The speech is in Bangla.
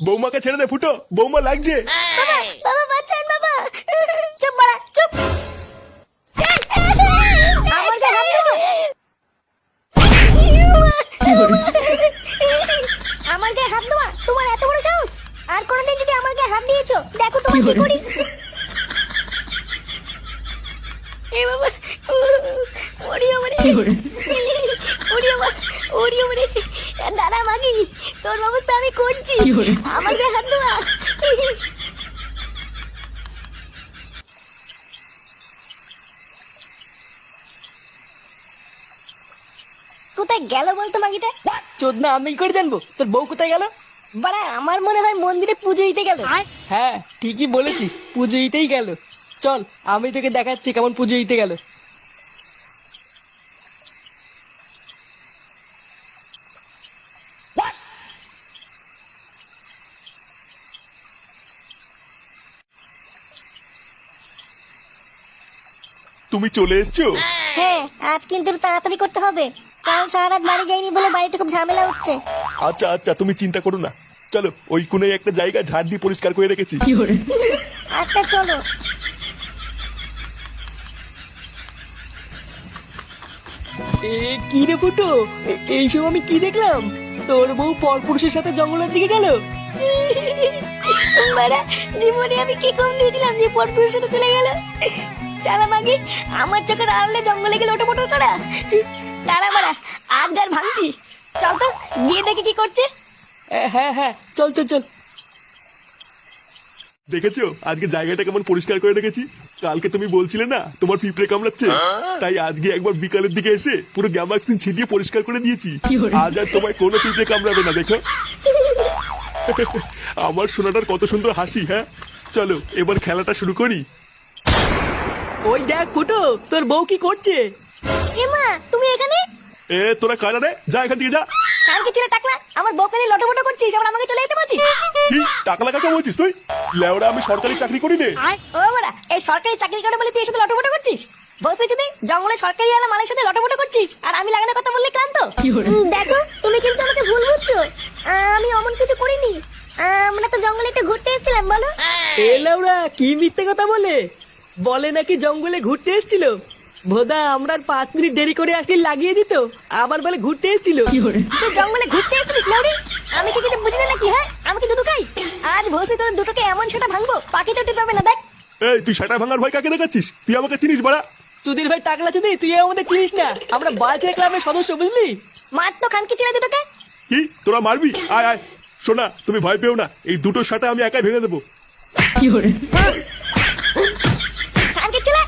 বৌমাকে ছেড়ে দে ফুটো, বৌমা লাগছে। বাবা বাবা বাঁচান বাবা। চুপ বাড়া চুপ। আমার গায়ে হাত দেবো? আমার গায়ে হাত দেওয়া তোমার এত বড় সাহস? আর কোনোদিন যদি আমার গায়ে হাত দিয়েছো দেখো তোমার কি করি। এ বাবা ওড়িও মানে ওড়িও ওড়িও মানে দাদা মাগি তোর ব্যবস্থা আমি করছি। আমার গায়ে হাত দেওয়া। কোথায় গেল বলতো মাগিটা? চোদনা আমি কি করে জানবো তোর বউ কোথায় গেল? বাড়া আমার মনে হয় মন্দিরে পুজো দিতে গেল। হ্যাঁ ঠিকই বলেছিস, পুজো দিতেই গেল। চল আমি তোকে দেখাচ্ছি কেমন পুজো দিতে গেল। তুমি চলে এসছো? হ্যাঁ আজ কিন্তু একটু তাড়াতাড়ি করতে হবে, কারণ সারা রাত বাড়ি যাইনি বলে বাড়িতে খুব ঝামেলা হচ্ছে। আচ্ছা আচ্ছা, তুমি চিন্তা করো না। চলো ওই কোণে একটা জায়গা ঝাড় দিয়ে পরিষ্কার করে রেখেছি। আচ্ছা চলো। এ কি রে ফুটো, এইসব আমি কি দেখলাম? তোর বউ পরপুরুষের সাথে জঙ্গলের দিকে গেল। বাড়া জীবনে আমি কি কম দিয়েছিলাম যে পরপুরুষের সাথে চলে গেল? চালা মাগি আমার চোখের আড়ালে জঙ্গলে গেলে ওটা মোটর করা। তারা বাড়া আজ গার ভাঙছি। চল তো গিয়ে দেখি কি করছে। হ্যাঁ হ্যাঁ চল চল চল। দেখেছো আজকে জায়গাটা কেমন পরিষ্কার করে রেখেছি? কালকে তুমি বলছিলে না তোমার পিঁপড়ে কামড়াচ্ছে, তাই আজকে একবার বিকালের দিকে এসে পুরো গ্যামাক্সিন ছিটিয়ে পরিষ্কার করে দিয়েছি। আজ আর তোমায় কোনো পিঁপড়ে কামড়াবে না, দেখো। আমার সোনাটার কত সুন্দর হাসি। হ্যাঁ চলো এবার খেলাটা শুরু করি। ওই দেখ ফুটো তোর বউ কি করছে। এমা তুমি এখানে? এ তোরা কারা রে, যা এখান থেকে যা। কালকে ছেলে টাকলা আমার বউকে নিয়ে লটপটো করছিস, আবার আমাকে চলে যেতে বলছিস? কি টাকলা কাকা বলছিস তুই? লেওরা আমি সরকারি চাকরি করি রে। ও বাড়া এই সরকারি চাকরি করে বলে তুই এর সাথে লটপটো করছিস? বলছিস যদি জঙ্গলে সরকারি আলা মালের সাথে লটপটো করছিস আর আমি লাগানোর কথা বললে ক্লান্ত। দেখো তুমি কিন্তু আমাকে ভুল বুঝছো, আমি অমন কিছু করিনি। আমরা তো জঙ্গলে একটু ঘুরতে এসেছিলাম। বলো এ লাউরা কি মিথ্যে কথা বলে, বলে নাকি জঙ্গলে ঘুরতে এসেছিল। ভোদা আমরা 5 মিনিট দেরি করে আসলে লাগিয়ে দিত, আবার বলে ঘুরতে এসেছিল। তুই জঙ্গলে ঘুরতে এসেছিস লাউরি? আমি কি কিছু বুঝি না নাকি? হ্যাঁ আমি কি দুধ খাই? আজ ভোসে তোর দুটোকে এমন সেটা ভাঙবো পাখি তো টিপ পাবে না। দেখ এই তুই সেটা ভাঙার ভয় কাকে দেখাচ্ছিস? তুই আমাকে চিনিস বাড়া? চুদির ভাই টাকলা চুদি, তুই আমাদের চিনিস না, আমরা বালচের ক্লাবের সদস্য বুঝলি। মার তো খানকি ছেড়ে দুটোকে। কি তোরা মারবি? আয় আয়। শোনা তুমি ভয় পেও না, এই দুটো সাটা আমি একাই ভেঙে দেবো। খানকি ছেলে